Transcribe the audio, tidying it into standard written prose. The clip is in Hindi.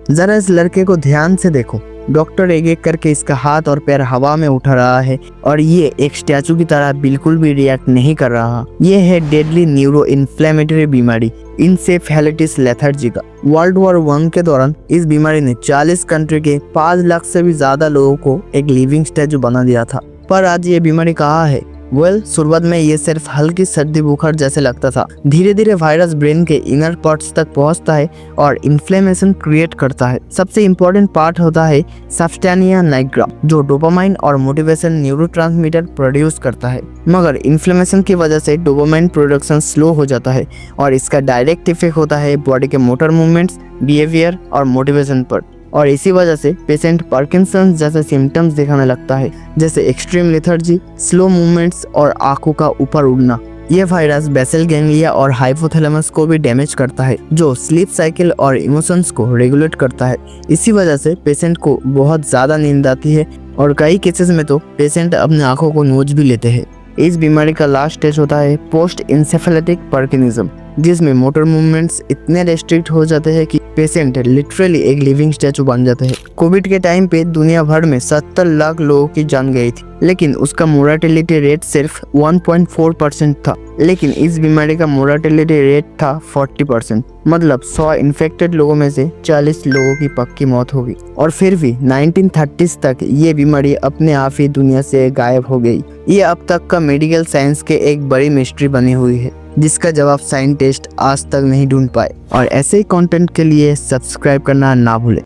जरा इस लड़के को ध्यान से देखो। डॉक्टर एक एक करके इसका हाथ और पैर हवा में उठा रहा है और ये एक स्टैचू की तरह बिल्कुल भी रिएक्ट नहीं कर रहा। ये है डेडली न्यूरो इन्फ्लेमेटरी बीमारी इंसेफेलाइटिस लेथर्जिका। वर्ल्ड वॉर 1 के दौरान इस बीमारी ने 40 कंट्री के 5 लाख से भी ज्यादा लोगों को एक लिविंग स्टैचू बना दिया था। पर आज ये बीमारी कहाँ है? शुरुआत में ये सिर्फ हल्की सर्दी बुखार जैसे लगता था। धीरे धीरे वायरस ब्रेन के इनर पार्ट्स तक पहुंचता है और इन्फ्लेमेशन क्रिएट करता है। सबसे इम्पोर्टेंट पार्ट होता है सब्सटेनिया निग्रा, जो डोपामाइन और मोटिवेशन न्यूरोट्रांसमीटर प्रोड्यूस करता है। मगर इन्फ्लेमेशन की वजह से डोपामाइन प्रोडक्शन स्लो हो जाता है और इसका डायरेक्ट इफेक्ट होता है बॉडी के मोटर मूवमेंट्स, बिहेवियर और मोटिवेशन पर। और इसी वजह से पेशेंट पार्किंसंस जैसे सिम्टम्स दिखाने लगता है, जैसे एक्सट्रीम लेथर्जी, स्लो मूवमेंट्स और आंखों का ऊपर उड़ना। यह वायरस बेसल गैंग्लिया और हाइपोथैलेमस को भी डैमेज करता है, जो स्लीप साइकिल और इमोशंस को रेगुलेट करता है। इसी वजह से पेशेंट को बहुत ज़्यादा नींद आती है और कई केसेस में तो पेशेंट अपनी आंखों को नोच भी लेते हैं। इस बीमारी का लास्ट स्टेज होता है पोस्ट इंसेफेलेटिक पार्किंसनिज्म, जिसमें मोटर मूवमेंट्स इतने रेस्ट्रिक्ट हो जाते हैं कि पेशेंट लिटरली एक लिविंग स्टैचू बन जाते हैं। कोविड के टाइम पे दुनिया भर में 70 लाख लोगों की जान गई थी, लेकिन उसका मोर्टेलिटी रेट सिर्फ 1.4% था। लेकिन इस बीमारी का मोर्टेलिटी रेट था 40%। मतलब 100 इन्फेक्टेड लोगों में से 40 लोगों की पक्की मौत होगी। और फिर भी 1930s तक ये बीमारी अपने आप ही दुनिया से गायब हो गई। ये अब तक का मेडिकल साइंस के एक बड़ी मिस्ट्री बनी हुई है, जिसका जवाब साइंटिस्ट आज तक नहीं ढूंढ पाए। और ऐसे ही कंटेंट के लिए सब्सक्राइब करना ना भूलें।